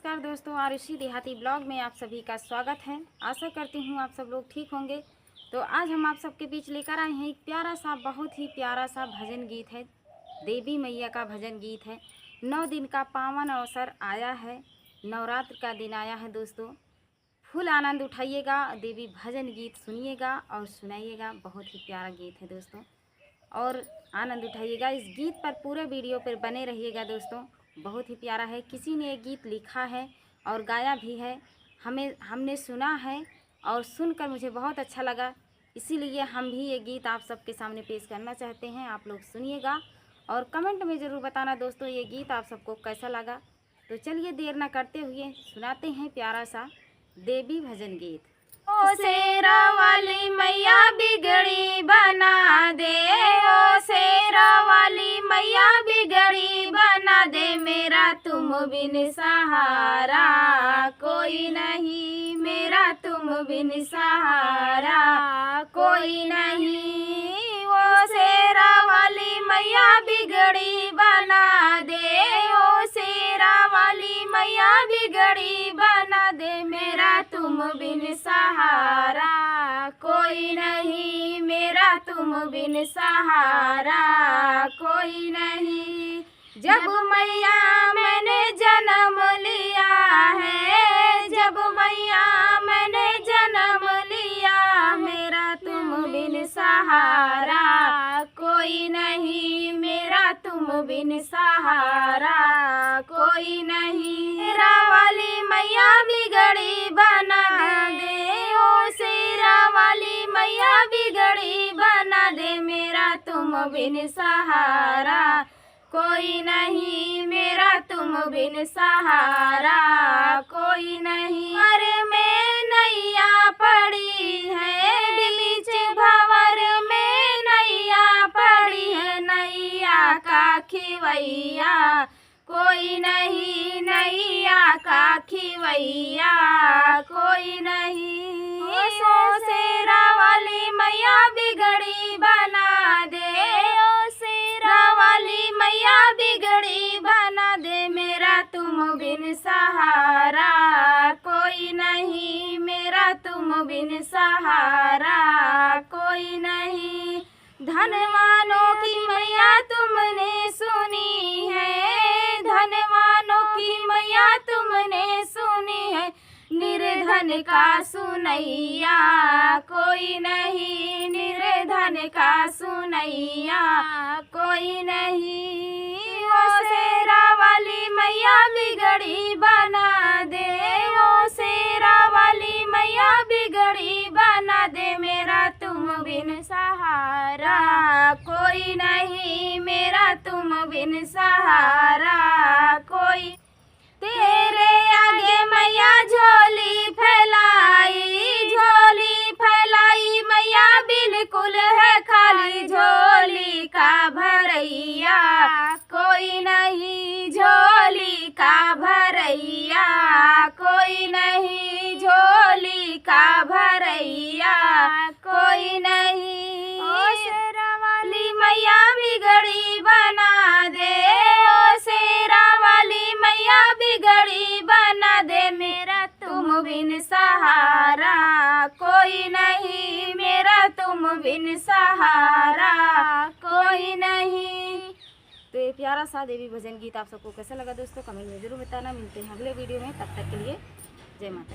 नमस्कार दोस्तों, आरुषि देहाती ब्लॉग में आप सभी का स्वागत है। आशा करती हूँ आप सब लोग ठीक होंगे। तो आज हम आप सबके बीच लेकर आए हैं एक प्यारा सा, बहुत ही प्यारा सा भजन गीत है। देवी मैया का भजन गीत है। 9 दिन का पावन अवसर आया है, नवरात्र का दिन आया है दोस्तों। फुल आनंद उठाइएगा, देवी भजन गीत सुनिएगा और सुनाइएगा। बहुत ही प्यारा गीत है दोस्तों, और आनंद उठाइएगा। इस गीत पर पूरे वीडियो पर बने रहिएगा दोस्तों। बहुत ही प्यारा है। किसी ने ये गीत लिखा है और गाया भी है, हमने सुना है और सुनकर मुझे बहुत अच्छा लगा। इसीलिए हम भी ये गीत आप सबके सामने पेश करना चाहते हैं। आप लोग सुनिएगा और कमेंट में ज़रूर बताना दोस्तों ये गीत आप सबको कैसा लगा। तो चलिए देर ना करते हुए सुनाते हैं प्यारा सा देवी भजन गीत। ओ शेरा वाली मैया बिगड़ी बना दे, ओ शेरा वाली मैया बिगड़ी बना दे। मेरा तुम बिन सहारा कोई नहीं, मेरा तुम बिन सहारा कोई नहीं। ओ शेरा वाली मैया बिगड़ी बना दे, ओ शेरा वाली मैया बिगड़ी बना दे। मेरा तुम बिन सहारा कोई नहीं, मेरा तुम बिन सहारा कोई नहीं। जब मैया मैंने जन्म लिया है, जब मैया मैंने जन्म लिया, मेरा तुम बिन सहारा कोई नहीं, मेरा तुम बिन सहारा कोई नहीं। शेरा वाली मैया बिगड़ी बना दे, ओ शेरा वाली मैया बिगड़ी बना दे। मेरा तुम बिन सहारा कोई नहीं, मेरा तुम बिन सहारा कोई नहीं। अरे में नैया पड़ी है, बीच भंवर में नैया पड़ी है। नैया का खिवैया कोई नहीं, नैया का खिवैया कोई नहीं। ओ शेरा वाली मैया बिगड़ी बना दे, ओ शेरा वाली मैया बिगड़ी बना दे। मेरा तुम बिन सहारा कोई नहीं, मेरा तुम बिन सहारा कोई नहीं। धनवानों की मैया तुमने सुनी है, धनवानों की मैया तुमने सुनी है। निर्धन का सुनैया कोई नहीं, निर्धन का सुनैया कोई नहीं। ओ शेरा वाली मैया बिगड़ी बना दे, ओ शेरा वाली मैया बिगड़ी बना दे। मेरा तुम बिन सहारा कोई नहीं, मेरा तुम बिन सहारा कोई। तेरे आगे मैया झोली फैलाई, झोली फैलाई मैया बिल्कुल है खाली। झोली का भरैया कोई नहीं, झोली का भरैया कोई नहीं, झोली का भरैया कोई नहीं। ओ शेरा वाली मैया बिगड़ी बना दे, ओ शेरा वाली मैया बिगड़ी बना दे। मेरा तुम बिन सहारा कोई नहीं, मेरा तुम बिन सहारा कोई नहीं। तो ये प्यारा सा देवी भजन गीत आप सबको कैसा लगा दोस्तों, कमेंट में जरूर बताना। मिलते हैं अगले वीडियो में, तब तक के लिए जय माता।